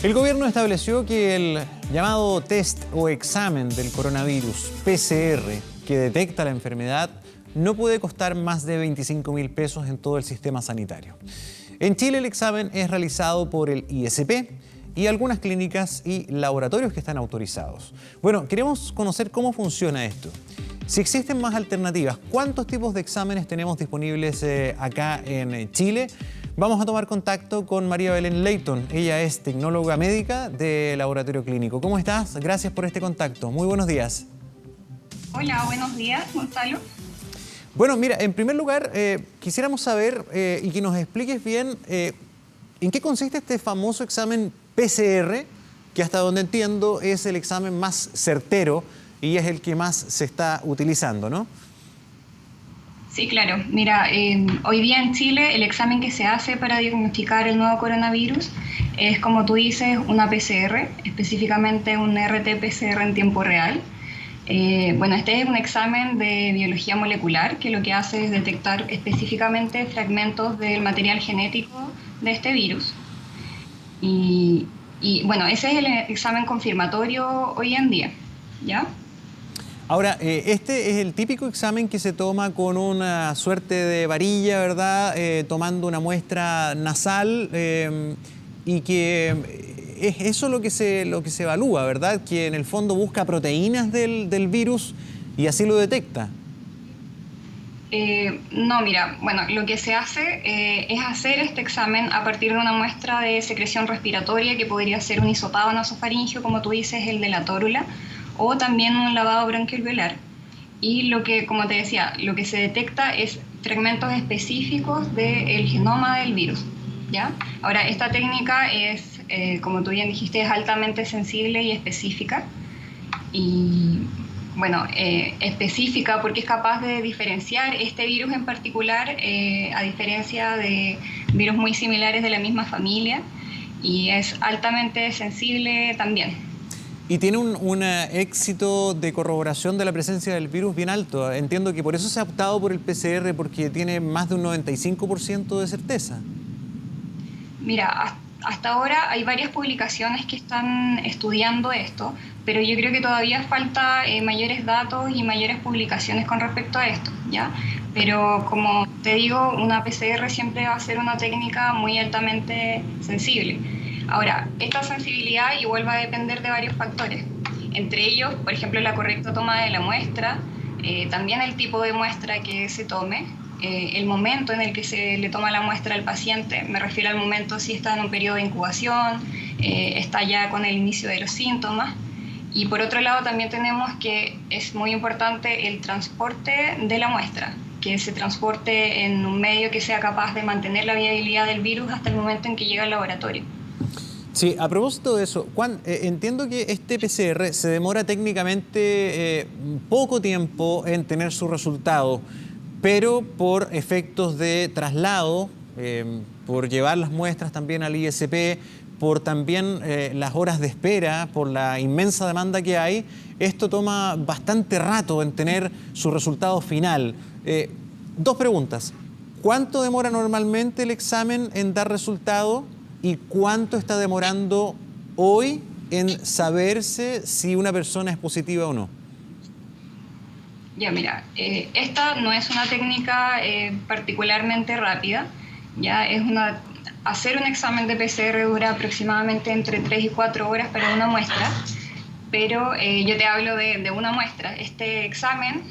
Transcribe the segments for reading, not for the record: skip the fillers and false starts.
El gobierno estableció que el llamado test o examen del coronavirus, PCR, que detecta la enfermedad, no puede costar más de 25.000 pesos en todo el sistema sanitario. En Chile el examen es realizado por el ISP y algunas clínicas y laboratorios que están autorizados. Bueno, queremos conocer cómo funciona esto. Si existen más alternativas, ¿cuántos tipos de exámenes tenemos disponibles acá en Chile? Vamos a tomar contacto con María Belén Leighton. Ella es tecnóloga médica de Laboratorio Clínico. ¿Cómo estás? Gracias por este contacto. Muy buenos días. Hola, buenos días, Gonzalo. Bueno, mira, en primer lugar, quisiéramos saber y que nos expliques bien en qué consiste este famoso examen PCR, que hasta donde entiendo es el examen más certero y es el que más se está utilizando, ¿no? Sí, claro. Mira, hoy día en Chile el examen que se hace para diagnosticar el nuevo coronavirus es, como tú dices, una PCR, específicamente un RT-PCR en tiempo real. Bueno, este es un examen de biología molecular que lo que hace es detectar específicamente fragmentos del material genético de este virus. Y bueno, ese es el examen confirmatorio hoy en día, ¿ya? Ahora, este es el típico examen que se toma con una suerte de varilla, ¿verdad? Tomando una muestra nasal y que es eso lo que se evalúa, ¿verdad? Que en el fondo busca proteínas del virus y así lo detecta. No, mira, bueno, lo que se hace es hacer este examen a partir de una muestra de secreción respiratoria que podría ser un hisopado nasofaringeo, como tú dices, el de la tórula, o también un lavado bronquialveolar. Y lo que, como te decía, lo que se detecta es fragmentos específicos del genoma del virus, ¿ya? Ahora, esta técnica es, como tú bien dijiste, es altamente sensible y específica. Y bueno, específica porque es capaz de diferenciar este virus en particular, a diferencia de virus muy similares de la misma familia, y es altamente sensible también. Y tiene un éxito de corroboración de la presencia del virus bien alto. Entiendo que por eso se ha optado por el PCR, porque tiene más de un 95% de certeza. Mira, hasta ahora hay varias publicaciones que están estudiando esto, pero yo creo que todavía falta mayores datos y mayores publicaciones con respecto a esto, ¿ya? Pero como te digo, una PCR siempre va a ser una técnica muy altamente sensible. Ahora, esta sensibilidad igual va a depender de varios factores, entre ellos, por ejemplo, la correcta toma de la muestra, también el tipo de muestra que se tome, el momento en el que se le toma la muestra al paciente, me refiero al momento si está en un periodo de incubación, está ya con el inicio de los síntomas. Y por otro lado también tenemos que es muy importante el transporte de la muestra, que se transporte en un medio que sea capaz de mantener la viabilidad del virus hasta el momento en que llega al laboratorio. Sí, a propósito de eso, entiendo que este PCR se demora técnicamente poco tiempo en tener su resultado, pero por efectos de traslado, por llevar las muestras también al ISP, por también las horas de espera, por la inmensa demanda que hay, esto toma bastante rato en tener su resultado final. Dos preguntas. ¿Cuánto demora normalmente el examen en dar resultado? ¿Y cuánto está demorando hoy en saberse si una persona es positiva o no? Ya, mira, esta no es una técnica particularmente rápida, ya hacer un examen de PCR dura aproximadamente entre 3 y 4 horas para una muestra, pero yo te hablo de una muestra. Este examen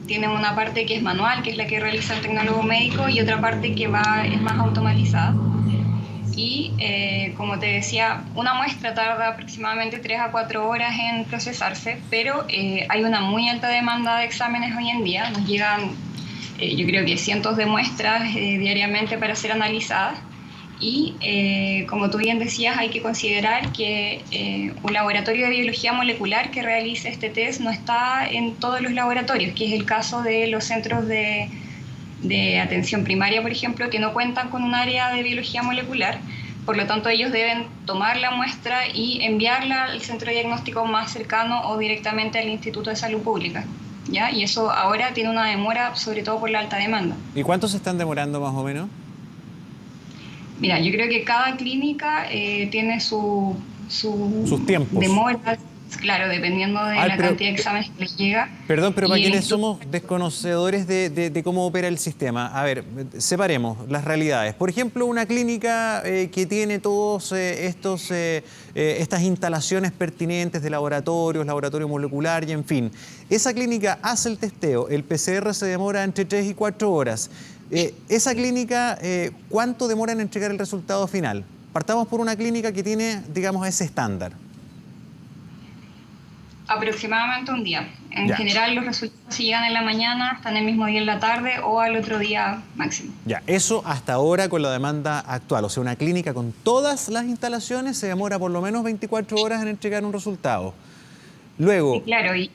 tiene una parte que es manual, que es la que realiza el tecnólogo médico, y otra parte que es más automatizada. Y como te decía, una muestra tarda aproximadamente 3 a 4 horas en procesarse, pero hay una muy alta demanda de exámenes hoy en día. Nos llegan, yo creo que cientos de muestras diariamente para ser analizadas. Y como tú bien decías, hay que considerar que un laboratorio de biología molecular que realice este test no está en todos los laboratorios, que es el caso de los centros de atención primaria, por ejemplo, que no cuentan con un área de biología molecular. Por lo tanto, ellos deben tomar la muestra y enviarla al centro diagnóstico más cercano o directamente al Instituto de Salud Pública, ¿ya? Y eso ahora tiene una demora, sobre todo por la alta demanda. ¿Y cuánto se están demorando más o menos? Mira, yo creo que cada clínica tiene Sus su tiempos. demora, claro, dependiendo de Ah, la pero, cantidad de exámenes que les llega. perdón, pero para Y el quienes instituto, somos desconocedores de cómo opera el sistema, a ver, separemos las realidades. Por ejemplo, una clínica que tiene todos estas instalaciones pertinentes de laboratorios, laboratorio molecular y en fin. Esa clínica hace el testeo, el PCR se demora entre 3 y 4 horas. Esa clínica, ¿cuánto demora en entregar el resultado final? Partamos por una clínica que tiene, digamos, ese estándar. aproximadamente un día. En Ya. general, los resultados si llegan en la mañana, están el mismo día en la tarde o al otro día máximo. Ya, eso hasta ahora con la demanda actual. O sea, una clínica con todas las instalaciones se demora por lo menos 24 horas en entregar un resultado. Y Luego, claro, y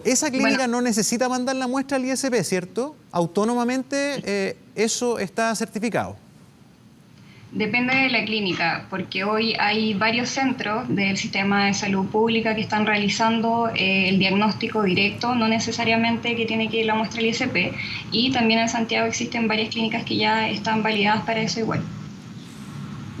esa bueno, clínica no necesita mandar la muestra al ISP, ¿cierto? Autónomamente eso está certificado. depende de la clínica, porque hoy hay varios centros del sistema de salud pública que están realizando el diagnóstico directo, no necesariamente que tiene que ir la muestra al ISP, y también en Santiago existen varias clínicas que ya están validadas para eso igual.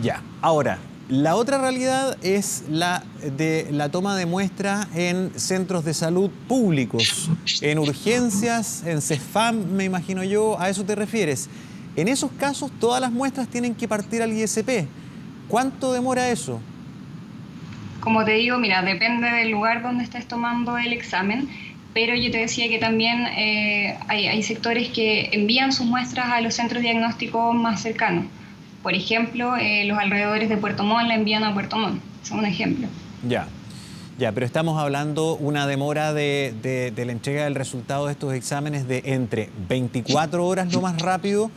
Ya, ahora, la otra realidad es la de la toma de muestras en centros de salud públicos, en urgencias, en CEFAM, me imagino yo, a eso te refieres. En esos casos, todas las muestras tienen que partir al ISP. ¿Cuánto demora eso? Como te digo, mira, depende del lugar donde estés tomando el examen, pero yo te decía que también hay sectores que envían sus muestras a los centros diagnósticos más cercanos. Por ejemplo, los alrededores de Puerto Montt la envían a Puerto Montt. Es un ejemplo. Ya, ya, pero estamos hablando una demora de la entrega del resultado de estos exámenes de entre 24 horas lo más rápido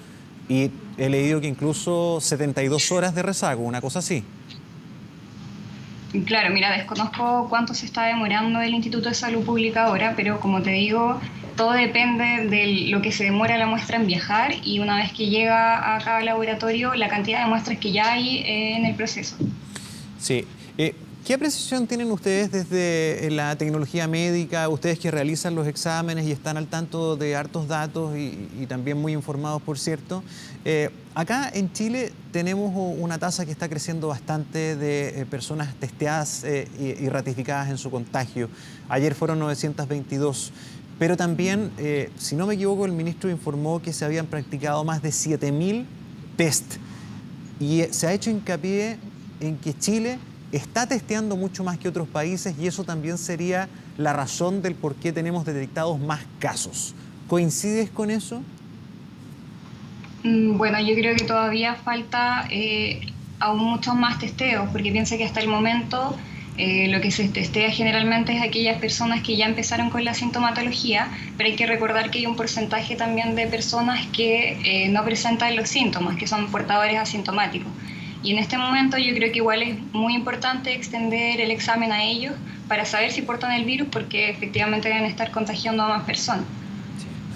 y he leído que incluso 72 horas de rezago, una cosa así. Claro, mira, desconozco cuánto se está demorando el Instituto de Salud Pública ahora, pero como te digo, todo depende de lo que se demora la muestra en viajar y una vez que llega a cada laboratorio, la cantidad de muestras que ya hay en el proceso. Sí. ¿Qué apreciación tienen ustedes desde la tecnología médica, ustedes que realizan los exámenes y están al tanto de hartos datos y también muy informados, por cierto? Acá en Chile tenemos una tasa que está creciendo bastante de personas testeadas y ratificadas en su contagio. Ayer fueron 922. Pero también, si no me equivoco, el ministro informó que se habían practicado más de 7.000 test. Y se ha hecho hincapié en que Chile está testeando mucho más que otros países y eso también sería la razón del por qué tenemos detectados más casos. ¿Coincides con eso? Bueno, yo creo que todavía falta aún muchos más testeos, porque piensa que hasta el momento lo que se testea generalmente es aquellas personas que ya empezaron con la sintomatología, pero hay que recordar que hay un porcentaje también de personas que no presentan los síntomas, que son portadores asintomáticos. Y en este momento yo creo que igual es muy importante extender el examen a ellos para saber si portan el virus, porque efectivamente deben estar contagiando a más personas.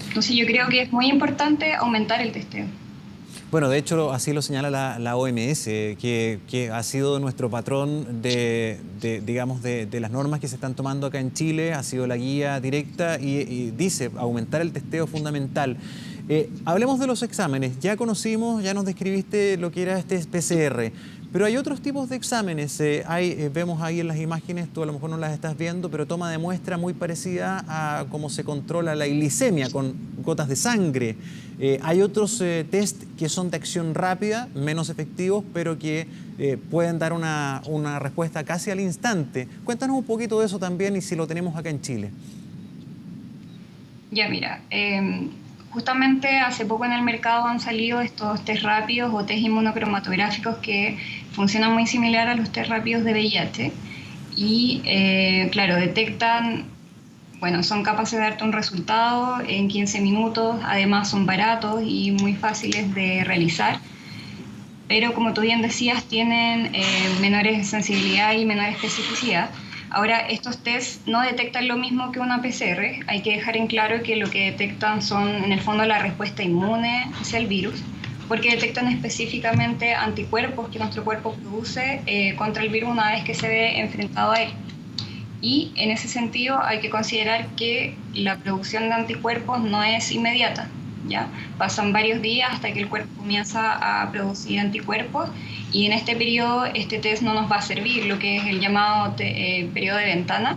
Entonces yo creo que es muy importante aumentar el testeo. Bueno, de hecho así lo señala la OMS, que ha sido nuestro patrón digamos, de las normas que se están tomando acá en Chile, ha sido la guía directa y dice aumentar el testeo fundamental. Hablemos de los exámenes. Ya conocimos, ya nos describiste lo que era este PCR, pero hay otros tipos de exámenes. Vemos ahí en las imágenes, tú a lo mejor no las estás viendo, pero toma de muestra muy parecida a cómo se controla la glicemia con gotas de sangre. Hay otros test que son de acción rápida, menos efectivos, pero que pueden dar una respuesta casi al instante. Cuéntanos un poquito de eso también y si lo tenemos acá en Chile. Ya, mira, justamente hace poco en el mercado han salido estos test rápidos o test inmunocromatográficos que funcionan muy similar a los test rápidos de VIH y, claro, detectan, bueno, son capaces de darte un resultado en 15 minutos, además son baratos y muy fáciles de realizar, pero como tú bien decías, tienen menores sensibilidad y menor especificidad. Ahora, estos tests no detectan lo mismo que una PCR. Hay que dejar en claro que lo que detectan son, en el fondo, la respuesta inmune hacia el virus, porque detectan específicamente anticuerpos que nuestro cuerpo produce contra el virus una vez que se ve enfrentado a él. Y en ese sentido hay que considerar que la producción de anticuerpos no es inmediata. ¿ya? Pasan varios días hasta que el cuerpo comienza a producir anticuerpos y en este periodo este test no nos va a servir, lo que es el llamado periodo de ventana.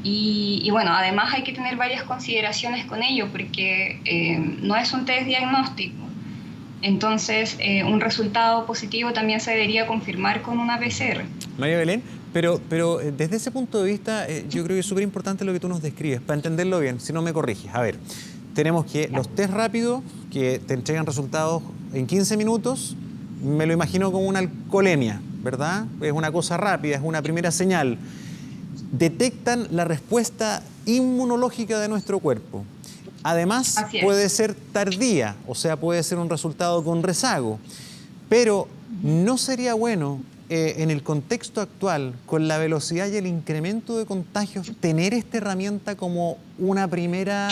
Y bueno, además hay que tener varias consideraciones con ello porque no es un test diagnóstico. Entonces, un resultado positivo también se debería confirmar con una PCR. María Belén, pero desde ese punto de vista, yo creo que es súper importante lo que tú nos describes, para entenderlo bien, si no me corriges. A ver, tenemos que los test rápidos, que te entregan resultados en 15 minutos, me lo imagino como una alcoholemia, ¿verdad? Es una cosa rápida, es una primera señal. Detectan la respuesta inmunológica de nuestro cuerpo. Además, puede ser tardía, o sea, puede ser un resultado con rezago. Pero ¿no sería bueno, en el contexto actual, con la velocidad y el incremento de contagios, tener esta herramienta como una primera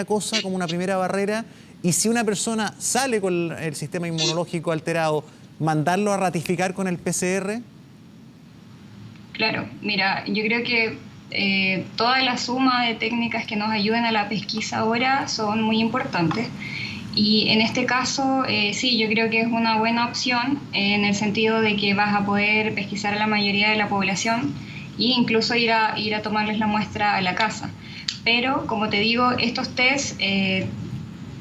cosa, como una primera barrera? Y si una persona sale con el sistema inmunológico alterado, mandarlo a ratificar con el PCR? Claro, mira, yo creo que toda la suma de técnicas que nos ayuden a la pesquisa ahora son muy importantes y en este caso sí, yo creo que es una buena opción en el sentido de que vas a poder pesquisar a la mayoría de la población e incluso ir a tomarles la muestra a la casa. Pero como te digo, estos test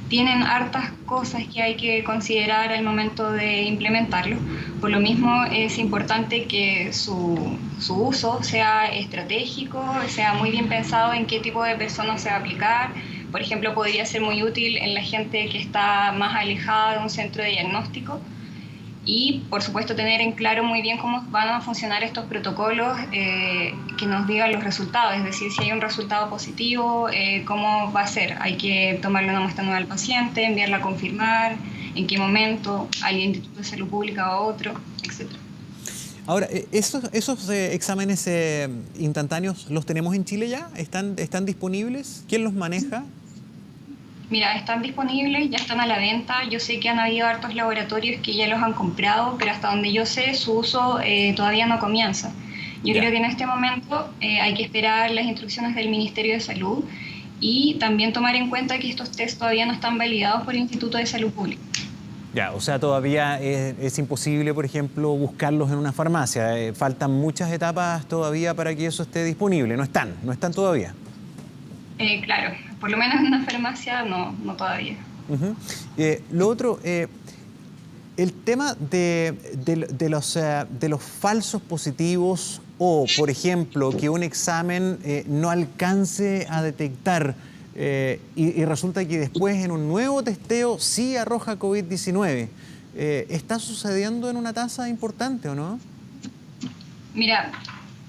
tienen hartas cosas que hay que considerar al momento de implementarlo. Por lo mismo es importante que su uso sea estratégico, sea muy bien pensado en qué tipo de personas se va a aplicar. Por ejemplo, podría ser muy útil en la gente que está más alejada de un centro de diagnóstico. Y, por supuesto, tener en claro muy bien cómo van a funcionar estos protocolos que nos digan los resultados. Es decir, si hay un resultado positivo, cómo va a ser. Hay que tomarle una muestra nueva al paciente, enviarla a confirmar, en qué momento, al Instituto de Salud Pública o a otro, etc. Ahora, ¿esos exámenes instantáneos los tenemos en Chile ya? ¿Están disponibles? ¿Quién los maneja? Mira, están disponibles, ya están a la venta. Yo sé que han habido hartos laboratorios que ya los han comprado, pero hasta donde yo sé, su uso todavía no comienza. Yo creo que en este momento hay que esperar las instrucciones del Ministerio de Salud y también tomar en cuenta que estos test todavía no están validados por el Instituto de Salud Pública. Ya, o sea, todavía es imposible, por ejemplo, buscarlos en una farmacia. Faltan muchas etapas todavía para que eso esté disponible. No están todavía. Claro, por lo menos en una farmacia no todavía. Lo otro, el tema de los falsos positivos o, por ejemplo, que un examen no alcance a detectar y resulta que después en un nuevo testeo sí arroja COVID-19. ¿Está sucediendo en una tasa importante o no? Mira,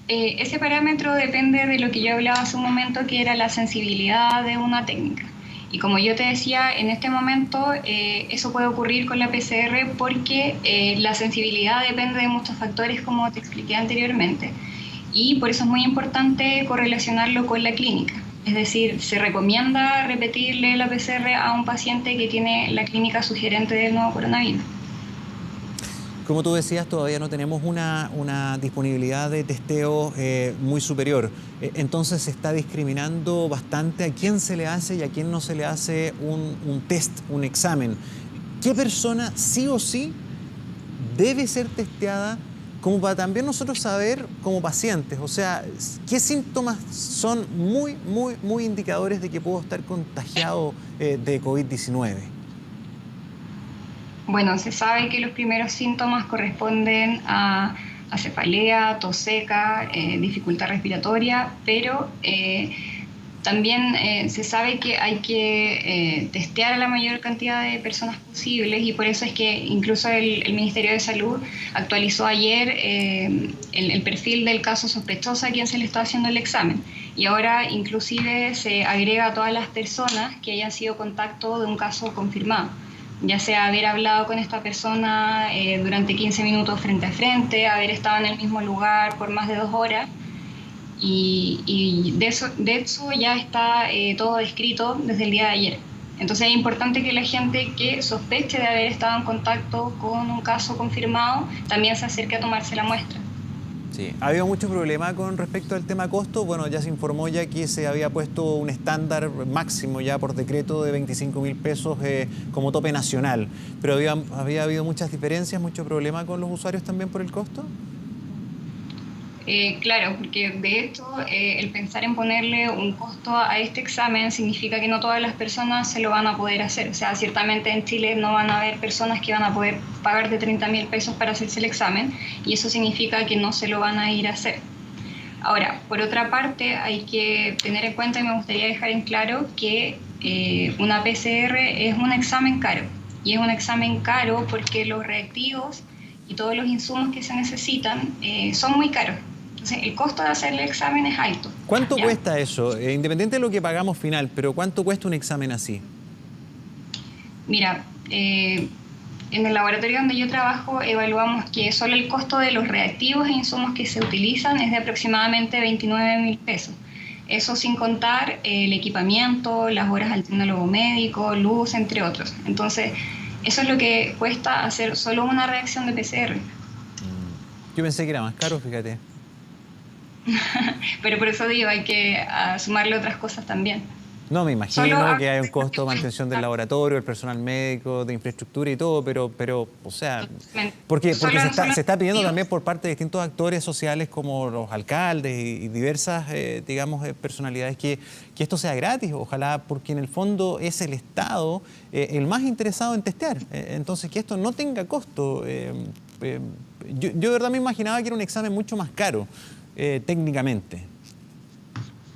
ese parámetro depende de lo que yo hablaba hace un momento, que era la sensibilidad de una técnica. Y como yo te decía, en este momento eso puede ocurrir con la PCR porque la sensibilidad depende de muchos factores, como te expliqué anteriormente. Y por eso es muy importante correlacionarlo con la clínica. Es decir, se recomienda repetirle la PCR a un paciente que tiene la clínica sugerente del nuevo coronavirus. Como tú decías, todavía no tenemos una disponibilidad de testeo muy superior. Entonces se está discriminando bastante a quién se le hace y a quién no se le hace un test, un examen. ¿Qué persona sí o sí debe ser testeada como para también nosotros saber como pacientes? O sea, ¿qué síntomas son muy indicadores de que puedo estar contagiado de COVID-19? Bueno, se sabe que los primeros síntomas corresponden a cefalea, tos seca, dificultad respiratoria, pero también se sabe que hay que testear a la mayor cantidad de personas posibles y por eso es que incluso el Ministerio de Salud actualizó ayer el perfil del caso sospechoso a quien se le está haciendo el examen. Y ahora inclusive se agrega a todas las personas que hayan sido contacto de un caso confirmado, ya sea haber hablado con esta persona durante 15 minutos frente a frente, haber estado en el mismo lugar por más de 2 horas, y de eso ya está todo descrito desde el día de ayer. Entonces es importante que la gente que sospeche de haber estado en contacto con un caso confirmado también se acerque a tomarse la muestra. Sí, ha habido mucho problema con respecto al tema costo. Bueno, ya se informó ya que se había puesto un estándar máximo ya por decreto de 25.000 pesos como tope nacional. Pero había habido muchas diferencias, mucho problema con los usuarios también por el costo. Claro, porque de hecho el pensar en ponerle un costo a este examen significa que no todas las personas se lo van a poder hacer. O sea, ciertamente en Chile no van a haber personas que van a poder pagar de 30.000 pesos para hacerse el examen y eso significa que no se lo van a ir a hacer. Ahora, por otra parte, hay que tener en cuenta y me gustaría dejar en claro que una PCR es un examen caro y es un examen caro porque los reactivos y todos los insumos que se necesitan son muy caros. Entonces, el costo de hacer el examen es alto. ¿Cuánto ¿Ya? cuesta eso? Independiente de lo que pagamos final, pero ¿cuánto cuesta un examen así? Mira, en el laboratorio donde yo trabajo evaluamos que solo el costo de los reactivos e insumos que se utilizan es de aproximadamente 29.000 pesos. Eso sin contar el equipamiento, las horas al tecnólogo médico, luz, entre otros. Entonces, eso es lo que cuesta hacer solo una reacción de PCR. Yo pensé que era más caro, fíjate. Pero por eso digo, hay que sumarle otras cosas también. No, me imagino que hay un costo de mantención del laboratorio, el personal médico, de infraestructura y todo, pero o sea, porque se está pidiendo también por parte de distintos actores sociales como los alcaldes y diversas, digamos, personalidades que esto sea gratis, ojalá, porque en el fondo es el Estado el más interesado en testear, entonces que esto no tenga costo. Yo de verdad me imaginaba que era un examen mucho más caro técnicamente.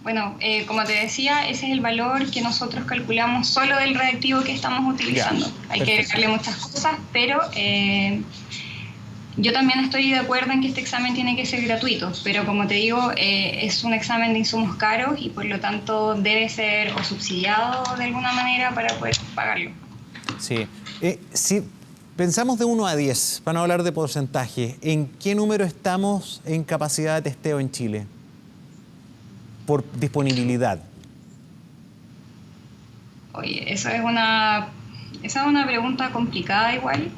Bueno, como te decía, ese es el valor que nosotros calculamos solo del reactivo que estamos utilizando. Hay que agregarle muchas cosas, pero yo también estoy de acuerdo en que este examen tiene que ser gratuito, pero como te digo, es un examen de insumos caros y por lo tanto debe ser o subsidiado de alguna manera para poder pagarlo. Sí. Si pensamos de 1 a 10, para no hablar de porcentaje, ¿en qué número estamos en capacidad de testeo en Chile? Por disponibilidad. Oye, esa es una pregunta complicada igual.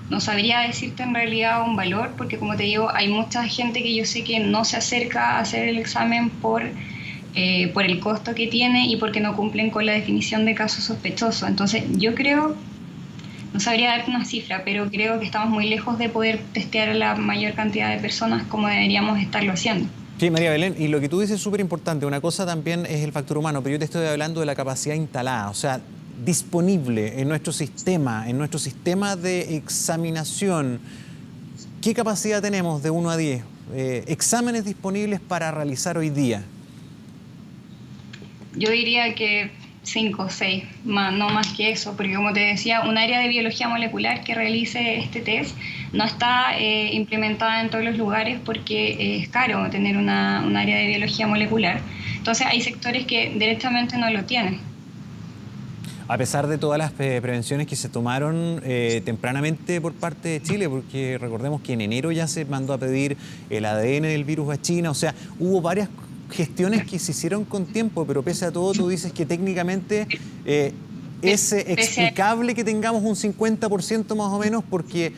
No sabría decirte en realidad un valor, porque como te digo, hay mucha gente que yo sé que no se acerca a hacer el examen por el costo que tiene y porque no cumplen con la definición de caso sospechoso. Entonces, yo creo, no sabría darte una cifra, pero creo que estamos muy lejos de poder testear a la mayor cantidad de personas como deberíamos estarlo haciendo. Sí, María Belén, y lo que tú dices es súper importante. Una cosa también es el factor humano, pero yo te estoy hablando de la capacidad instalada, o sea, disponible en nuestro sistema de examinación. ¿Qué capacidad tenemos de 1 a 10? Exámenes disponibles para realizar hoy día. Yo diría que 5 o 6, no más que eso, porque como te decía, un área de biología molecular que realice este test no está implementada en todos los lugares porque es caro tener un área de biología molecular. Entonces hay sectores que directamente no lo tienen. A pesar de todas las prevenciones que se tomaron tempranamente por parte de Chile, porque recordemos que en enero ya se mandó a pedir el ADN del virus a China, o sea, hubo varias gestiones que se hicieron con tiempo, pero pese a todo tú dices que técnicamente es explicable que tengamos un 50% más o menos porque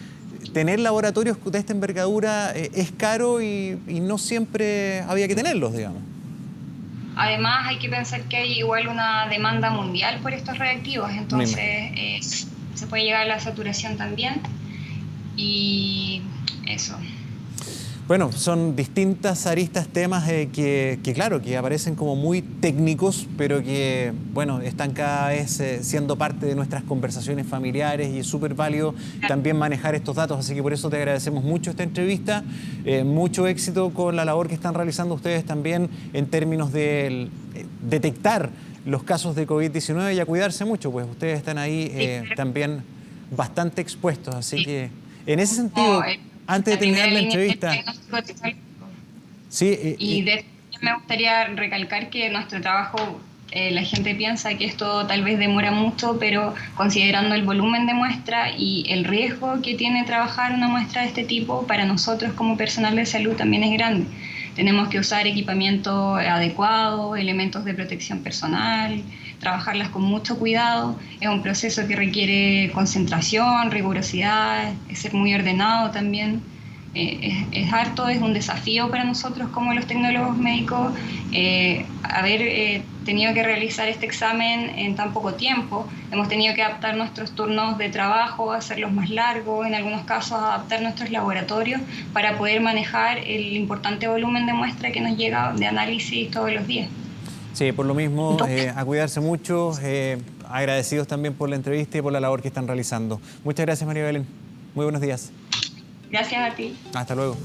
tener laboratorios de esta envergadura es caro y no siempre había que tenerlos, digamos. Además hay que pensar que hay igual una demanda mundial por estos reactivos, entonces se puede llegar a la saturación también y eso. Bueno, son distintas aristas, temas que claro, que aparecen como muy técnicos, pero que, bueno, están cada vez siendo parte de nuestras conversaciones familiares y es súper válido también manejar estos datos. Así que por eso te agradecemos mucho esta entrevista. Mucho éxito con la labor que están realizando ustedes también en términos de detectar los casos de COVID-19 y a cuidarse mucho, pues ustedes están ahí también bastante expuestos. Así que, en ese sentido... Antes de terminar la entrevista. Sí, y de hecho me gustaría recalcar que nuestro trabajo, la gente piensa que esto tal vez demora mucho, pero considerando el volumen de muestra y el riesgo que tiene trabajar una muestra de este tipo, para nosotros como personal de salud también es grande. Tenemos que usar equipamiento adecuado, elementos de protección personal, trabajarlas con mucho cuidado. Es un proceso que requiere concentración, rigurosidad, ser muy ordenado también. es harto, es un desafío para nosotros como los tecnólogos médicos haber tenido que realizar este examen en tan poco tiempo. Hemos tenido que adaptar nuestros turnos de trabajo, hacerlos más largos, en algunos casos adaptar nuestros laboratorios para poder manejar el importante volumen de muestra que nos llega de análisis todos los días. Sí, por lo mismo, a cuidarse mucho, agradecidos también por la entrevista y por la labor que están realizando. Muchas gracias, María Belén. Muy buenos días. Gracias a ti. Hasta luego.